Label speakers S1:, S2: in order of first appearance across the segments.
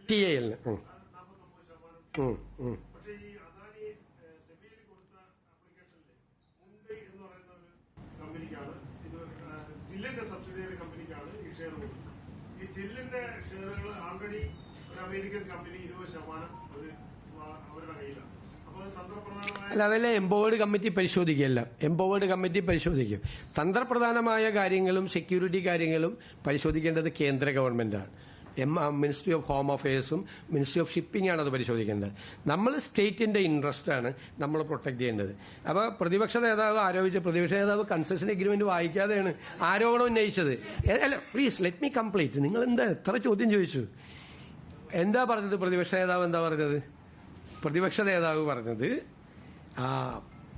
S1: TAL.
S2: ടില്ലിന്റെ subsidiary കമ്പനിക്കാണ് ഈ share കൊടുക്കുന്നത്. ഈ ടില്ലിന്റെ ഷെയറുകൾ ആൾറെഡി ഒരു അമേരിക്കൻ കമ്പനി 20% അവരുടെ കയ്യിലാണ്. അപ്പോൾ തന്ത്രപ്രധാനമായ
S1: അല്ല, അതല്ലേ എംപവേർഡ് കമ്മിറ്റി പരിശോധിക്കുകയല്ല. എംപവേർഡ് കമ്മിറ്റി പരിശോധിക്കും. തന്ത്രപ്രധാനമായ കാര്യങ്ങളും സെക്യൂരിറ്റി കാര്യങ്ങളും പരിശോധിക്കേണ്ടത് കേന്ദ്ര ഗവൺമെന്റാണ്. മിനിസ്ട്രി ഓഫ് ഹോം അഫയേഴ്സും മിനിസ്ട്രി ഓഫ് ഷിപ്പിംഗ് ആണ് അത് പരിശോധിക്കേണ്ടത്. നമ്മൾ സ്റ്റേറ്റിന്റെ ഇൻട്രസ്റ്റ് ആണ് നമ്മൾ പ്രൊട്ടക്ട് ചെയ്യേണ്ടത്. അപ്പോൾ പ്രതിപക്ഷ നേതാവ് കൺസെഷൻ എഗ്രിമെന്റ് വായിക്കാതെയാണ് ആരോപണം ഉന്നയിച്ചത്. അല്ല, പ്ലീസ് ലെറ്റ് മീ കംപ്ലീറ്റ്. നിങ്ങൾ എന്താ എത്ര ചോദ്യം ചോദിച്ചു? എന്താ പറഞ്ഞത് പ്രതിപക്ഷ നേതാവ്? പ്രതിപക്ഷ നേതാവ് പറഞ്ഞത്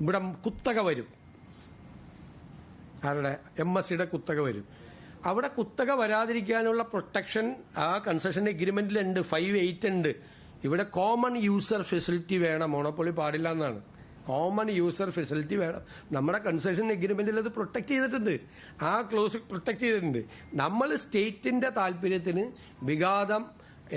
S1: ഇവിടെ കുത്തക വരും. ആരുടെ? MSCയുടെ കുത്തക വരും. അവിടെ കുത്തക വരാതിരിക്കാനുള്ള പ്രൊട്ടക്ഷൻ ആ കൺസെഷൻ എഗ്രിമെന്റിലുണ്ട്. 5(8) ഉണ്ട്. ഇവിടെ കോമൺ യൂസർ ഫെസിലിറ്റി വേണം, മോണോപ്പൊളി പാടില്ല എന്നാണ്. കോമൺ യൂസർ ഫെസിലിറ്റി വേണം. നമ്മുടെ കൺസെഷൻ എഗ്രിമെന്റിൽ അത് പ്രൊട്ടക്ട് ചെയ്തിട്ടുണ്ട്. ആ ക്ലോസ് പ്രൊട്ടക്ട് ചെയ്തിട്ടുണ്ട്. നമ്മൾ സ്റ്റേറ്റിന്റെ താല്പര്യത്തിന് വിഘാതം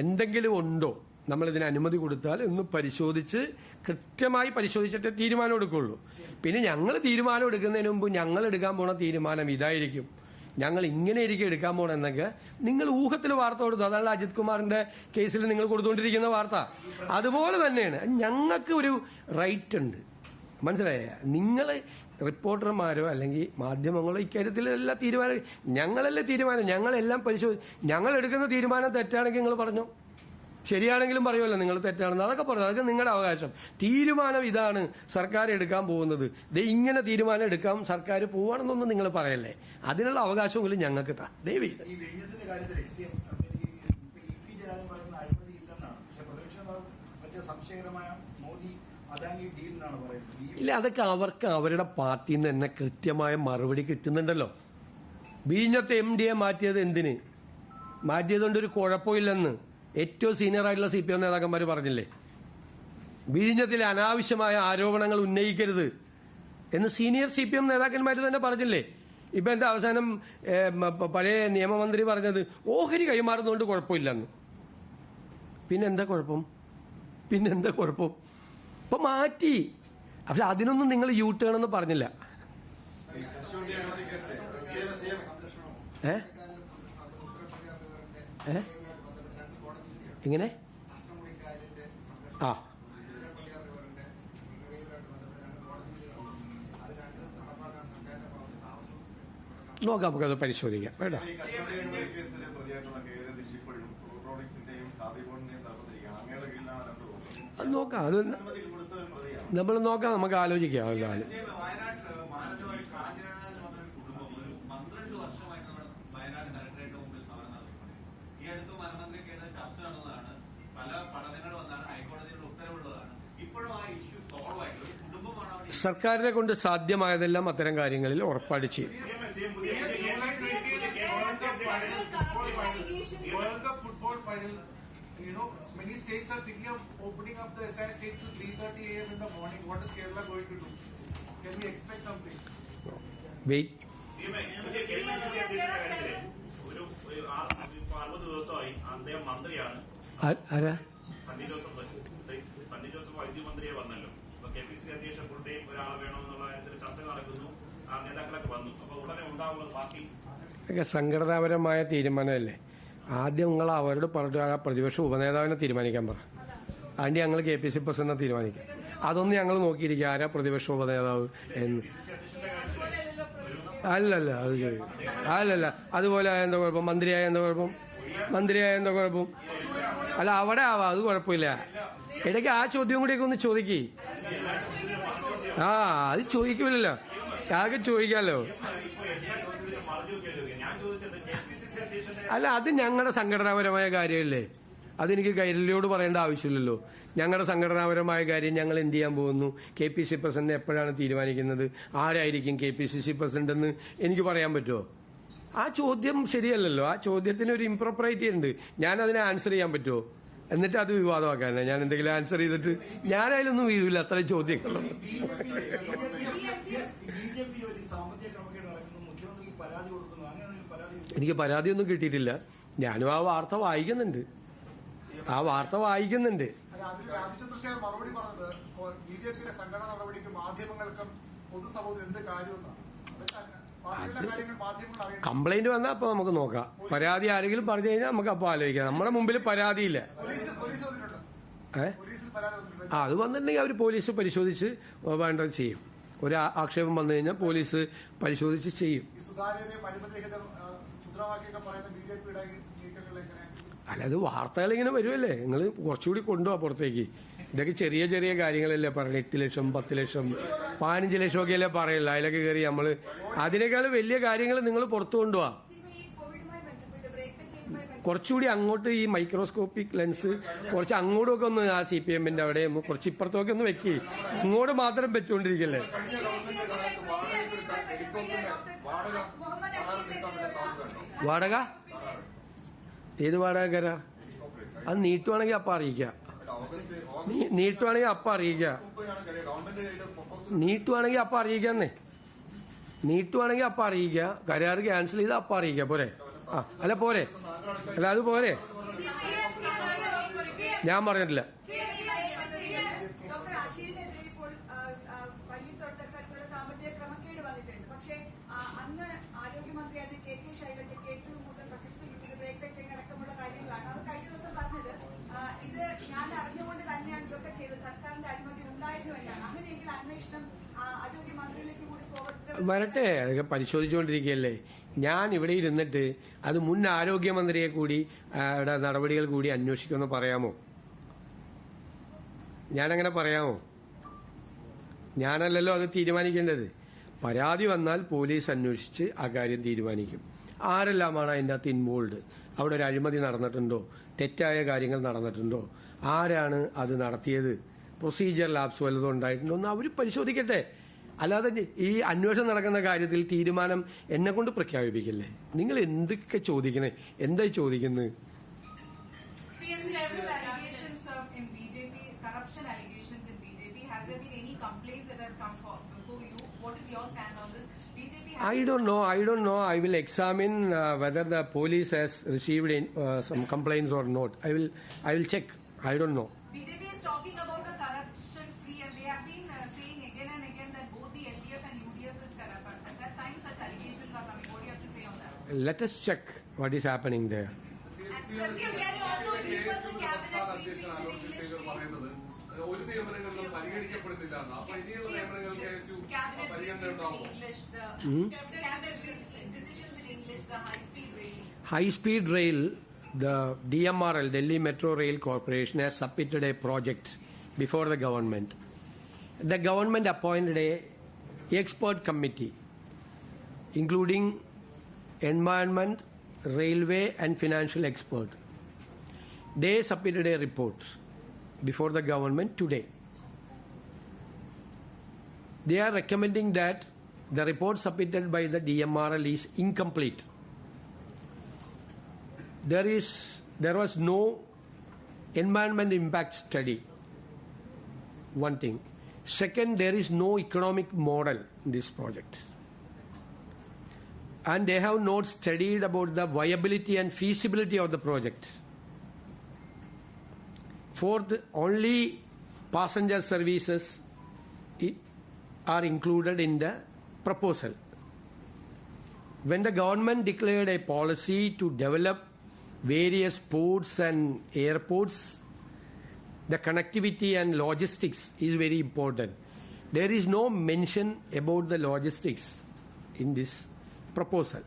S1: എന്തെങ്കിലും ഉണ്ടോ, നമ്മളിതിന് അനുമതി കൊടുത്താൽ ഒന്ന് പരിശോധിച്ച് കൃത്യമായി പരിശോധിച്ചിട്ട് തീരുമാനം എടുക്കുള്ളൂ. പിന്നെ ഞങ്ങൾ തീരുമാനം എടുക്കുന്നതിന് മുമ്പ് ഞങ്ങൾ എടുക്കാൻ പോണ തീരുമാനം ഇതായിരിക്കും, ഞങ്ങൾ ഇങ്ങനെ ഇരിക്കും എടുക്കാൻ പോണെന്നൊക്കെ നിങ്ങൾ ഊഹത്തിൽ വാർത്ത കൊടുത്തു. അതാണ് അജിത് കുമാറിന്റെ കേസിൽ നിങ്ങൾ കൊടുത്തുകൊണ്ടിരിക്കുന്ന വാർത്ത. അതുപോലെ തന്നെയാണ് ഞങ്ങൾക്ക് ഒരു റൈറ്റ് ഉണ്ട്, മനസ്സിലായ? നിങ്ങൾ റിപ്പോർട്ടർമാരോ അല്ലെങ്കിൽ മാധ്യമങ്ങളോ ഇക്കാര്യത്തിൽ എല്ലാ തീരുമാനം ഞങ്ങളല്ലേ തീരുമാനം. ഞങ്ങളെല്ലാം ഞങ്ങൾ എടുക്കുന്ന തീരുമാനം തെറ്റാണെങ്കിൽ നിങ്ങൾ പറഞ്ഞോ, ശരിയാണെങ്കിലും പറയുമല്ലോ നിങ്ങൾ തെറ്റാണെന്ന്. അതൊക്കെ പറഞ്ഞു, അതൊക്കെ നിങ്ങളുടെ അവകാശം. തീരുമാനം ഇതാണ് സർക്കാർ എടുക്കാൻ പോകുന്നത്, ഇങ്ങനെ തീരുമാനം എടുക്കാം സർക്കാർ പോവാണെന്നൊന്നും നിങ്ങൾ പറയല്ലേ. അതിനുള്ള അവകാശമെങ്കിലും ഞങ്ങൾക്ക് ദയവ് ചെയ്ത്. ഇല്ല, അതൊക്കെ അവർക്ക് അവരുടെ പാർട്ടിയിൽ നിന്ന് തന്നെ കൃത്യമായ മറുപടി കിട്ടുന്നുണ്ടല്ലോ. വിഴിഞ്ഞത്തെ MD മാറ്റിയത് എന്തിന്? മാറ്റിയതുകൊണ്ടൊരു കുഴപ്പമില്ലെന്ന് ഏറ്റവും സീനിയർ ആയിട്ടുള്ള CPM നേതാക്കന്മാർ പറഞ്ഞില്ലേ? വിഴിഞ്ഞത്തിലെ അനാവശ്യമായ ആരോപണങ്ങൾ ഉന്നയിക്കരുത് എന്ന് സീനിയർ CPM നേതാക്കന്മാർ തന്നെ പറഞ്ഞില്ലേ? ഇപ്പൊ എന്താ അവസാനം പഴയ നിയമമന്ത്രി പറഞ്ഞത് ഓഹരി കൈമാറുന്നതുകൊണ്ട് കുഴപ്പമില്ലെന്ന്. പിന്നെന്താ കുഴപ്പം? ഇപ്പൊ മാറ്റി. പക്ഷെ അതിനൊന്നും നിങ്ങൾ ടേൺ എന്ന് പറഞ്ഞില്ല. എങ്ങനെ? നോക്കാം, നമുക്കത് പരിശോധിക്കാം. വേണ്ട, അത് നോക്കാം. അത് നമ്മൾ നോക്കാം, നമുക്ക് ആലോചിക്കാം. സർക്കാരിനെ കൊണ്ട് സാധ്യമായതെല്ലാം അത്തരം കാര്യങ്ങളിൽ ഉറപ്പാട് ചെയ്യും.
S2: Many states are thinking of opening up the entire state to 3:30 a.m. in the morning. What is Kerala going to do? Can we expect something?
S1: Wait.
S3: ദിവസമായി അദ്ദേഹം മന്ത്രിയാണ്. സണ്ണി ജോസഫ് വൈദ്യമന്ത്രിയെ വന്നല്ലോ. അപ്പൊ KPCC അധ്യക്ഷൻ ഫുൾ ടൈം ഒരാൾ വേണമെന്നുള്ള കാര്യത്തിൽ ചർച്ച നടക്കുന്നു. ആ നേതാക്കളൊക്കെ വന്നു. അപ്പൊ ഉടനെ ഉണ്ടാവുക പാർട്ടി
S1: സംഘടനാപരമായ തീരുമാനമല്ലേ. ആദ്യം നിങ്ങൾ അവരോട് പറഞ്ഞിട്ട് പ്രതിപക്ഷ ഉപനേതാവിനെ തീരുമാനിക്കാൻ പറ. അതിന് ഞങ്ങൾ KPCC പ്രസിഡന്റിനെ തീരുമാനിക്കാം. അതൊന്നും ഞങ്ങൾ നോക്കിയിരിക്കുക ആരാ പ്രതിപക്ഷ ഉപനേതാവ് എന്ന്. അല്ലല്ല, അത് ശരി. അല്ലല്ല, അതുപോലെ ആയ എന്താ കുഴപ്പം? മന്ത്രിയായ എന്താ കുഴപ്പം? അല്ല, അവിടെ ആവാം, അത് കുഴപ്പമില്ല. ഇടയ്ക്ക് ആ ചോദ്യം കൂടിയൊക്കെ ഒന്ന് ചോദിക്കേ. അത് ചോദിക്കില്ലല്ലോ, ആകെ ചോദിക്കാമല്ലോ. അല്ല, അത് ഞങ്ങളുടെ സംഘടനാപരമായ കാര്യമല്ലേ. അതെനിക്ക് കൈരളിയോട് പറയേണ്ട ആവശ്യമില്ലല്ലോ. ഞങ്ങളുടെ സംഘടനാപരമായ കാര്യം ഞങ്ങൾ എന്ത് ചെയ്യാൻ പോകുന്നു, KPCC പ്രസിഡന്റ് എപ്പോഴാണ് തീരുമാനിക്കുന്നത്, ആരായിരിക്കും KPCC പ്രസിഡന്റ് എന്ന് എനിക്ക് പറയാൻ പറ്റുമോ? ആ ചോദ്യം ശരിയല്ലല്ലോ. ആ ചോദ്യത്തിന് ഒരു ഇംപ്രോപ്പറൈറ്റി ഉണ്ട്. ഞാനതിനെ ആൻസർ ചെയ്യാൻ പറ്റുമോ? എന്നിട്ട് അത് വിവാദമാക്കാനാണ് ഞാൻ എന്തെങ്കിലും ആൻസർ ചെയ്തിട്ട് ഞാനതിലൊന്നും വീഴില്ല അത്രയും ചോദ്യങ്ങൾ. എനിക്ക് പരാതിയൊന്നും കിട്ടിയിട്ടില്ല. ഞാനും ആ വാർത്ത വായിക്കുന്നുണ്ട്.
S4: മറുപടി പറഞ്ഞത് ബിജെപിയുടെ സംഘടനാ നടപടിക്ക് മാധ്യമങ്ങൾക്കും പൊതുസമൂഹത്തിന് എന്ത് കാര്യമെന്നാണ്.
S1: കംപ്ലൈന്റ് വന്നാൽ അപ്പൊ നമുക്ക് നോക്കാം. പരാതി ആരെങ്കിലും പറഞ്ഞു കഴിഞ്ഞാൽ നമുക്ക് അപ്പൊ ആലോചിക്കാം. നമ്മുടെ മുമ്പിൽ പരാതിയില്ല. അത് വന്നിട്ടുണ്ടെങ്കിൽ അവർ പോലീസ് പരിശോധിച്ച് വേണ്ടത് ചെയ്യും. ഒരു ആക്ഷേപം വന്നു കഴിഞ്ഞാൽ പോലീസ് പരിശോധിച്ച് ചെയ്യും. അല്ല, അത് വാർത്തകൾ ഇങ്ങനെ വരുമല്ലേ, നിങ്ങൾ കുറച്ചുകൂടി കൊണ്ടുപോവാ പുറത്തേക്ക്. ഇതൊക്കെ ചെറിയ ചെറിയ കാര്യങ്ങളല്ലേ പറയുന്നത്. 8 ലക്ഷം 10 ലക്ഷം 15 ലക്ഷം ഒക്കെ അല്ലേ പറയല്ല. അതിലൊക്കെ കയറി നമ്മൾ അതിനേക്കാൾ വലിയ കാര്യങ്ങൾ നിങ്ങൾ പുറത്തു കൊണ്ടുപോവാ. കുറച്ചുകൂടി അങ്ങോട്ട് ഈ മൈക്രോസ്കോപ്പിക് ലെൻസ് കുറച്ച് അങ്ങോട്ടൊക്കെ ഒന്ന് ആ CPM-ന്റെ അവിടെ കുറച്ച് ഇപ്പുറത്തൊക്കെ ഒന്ന് വെക്കി. ഇങ്ങോട്ട് മാത്രം വെച്ചുകൊണ്ടിരിക്കല്ലേ. വാടക ഏത് വാടക കരാർ? അത് നീട്ടുവാണെങ്കിൽ അപ്പം അറിയിക്കാം. നീട്ടുവാണെങ്കിൽ അപ്പം അറിയിക്കാം. നീട്ടുവാണെങ്കിൽ അപ്പം അറിയിക്കാന്നേ. നീട്ടുവാണെങ്കിൽ അപ്പം അറിയിക്കുക. കരാർ ക്യാൻസൽ ചെയ്ത് അപ്പം അറിയിക്കാം. പോരെ? അല്ല പോരെ? അല്ല അത് പോരെ? ഞാൻ പറഞ്ഞിട്ടില്ല. വരട്ടെ, അതൊക്കെ പരിശോധിച്ചുകൊണ്ടിരിക്കുകയല്ലേ. ഞാൻ ഇവിടെ ഇരുന്നിട്ട് അത് മുൻ ആരോഗ്യമന്ത്രിയെ കൂടി നടപടികൾ കൂടി അന്വേഷിക്കുമെന്ന് പറയാമോ? ഞാനങ്ങനെ പറയാമോ? ഞാനല്ലല്ലോ അത് തീരുമാനിക്കേണ്ടത്. പരാതി വന്നാൽ പോലീസ് അന്വേഷിച്ച് ആ കാര്യം തീരുമാനിക്കും. ആരെല്ലാമാണ് അതിൻ്റെ അകത്ത് ഇൻവോൾവ്, അവിടെ ഒരു അഴിമതി നടന്നിട്ടുണ്ടോ, തെറ്റായ കാര്യങ്ങൾ നടന്നിട്ടുണ്ടോ, ആരാണ് അത് നടത്തിയത്, പ്രൊസീജിയർ ലാപ്സ് വല്ലതും ഉണ്ടായിട്ടുണ്ടോ എന്ന് അവർ പരിശോധിക്കട്ടെ. അല്ലാതെ ഈ അന്വേഷണം നടക്കുന്ന കാര്യത്തിൽ തീരുമാനം എന്നെ കൊണ്ട് പ്രഖ്യാപിപ്പിക്കല്ലേ. നിങ്ങൾ എന്തൊക്കെ ചോദിക്കണേ, എന്തായി ചോദിക്കുന്നത്? I don't know. I will examine whether the police has received some complaints or not. I will check. I don't know.
S5: BJP is talking about a corruption-free, and they have been saying again and again that both the LDF and UDF is corrupt. At that time, such allegations are coming. What do you have to say on that?
S1: Let us check what is happening there.
S5: And Sir, can you also refer the cabinet briefings in English, please?
S4: ഒരു നിയമനങ്ങളിലും പരിഗണിക്കപ്പെടുന്നില്ല. അപ്പൊ ഇനിയുള്ള നിയമനങ്ങൾക്ക്
S5: cabinet briefings in English, the cabinet decisions in English, the high-speed rail.
S1: High-speed rail, the DMRL, Delhi Metro Rail Corporation, has submitted a project before the government. The government appointed a expert committee, including environment, railway and financial expert. They submitted a report before the government today. They are recommending that the report submitted by the DMRL is incomplete. There was no environment impact study. One thing. Second, there is no economic model in this project. And they have not studied about the viability and feasibility of the project. Fourth, only passenger services are included in the proposal. When the government declared a policy to develop various ports and airports, the connectivity and logistics is very important. There is no mention about the logistics in this proposal.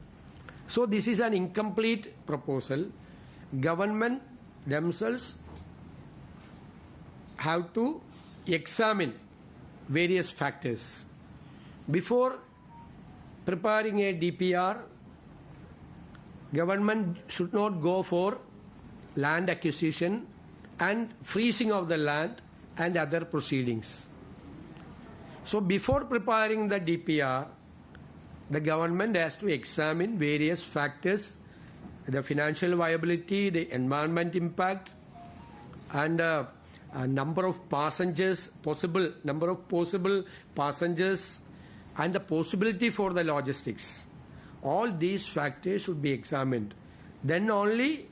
S1: So this is an incomplete proposal. Government themselves have to examine various factors. Before preparing a DPR, government should not go for land acquisition and freezing of the land and other proceedings. So before preparing the DPR, the government has to examine various factors, the financial viability, the environment impact, and number of passengers, possible number of possible passengers, and the possibility for the logistics. All these factors should be examined. Then only,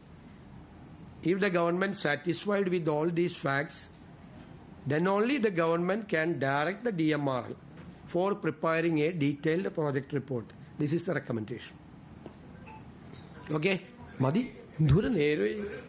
S1: if the government satisfied with all these facts, then only the government can direct the DMRL for preparing a detailed project report. This is the recommendation. Okay? Madi?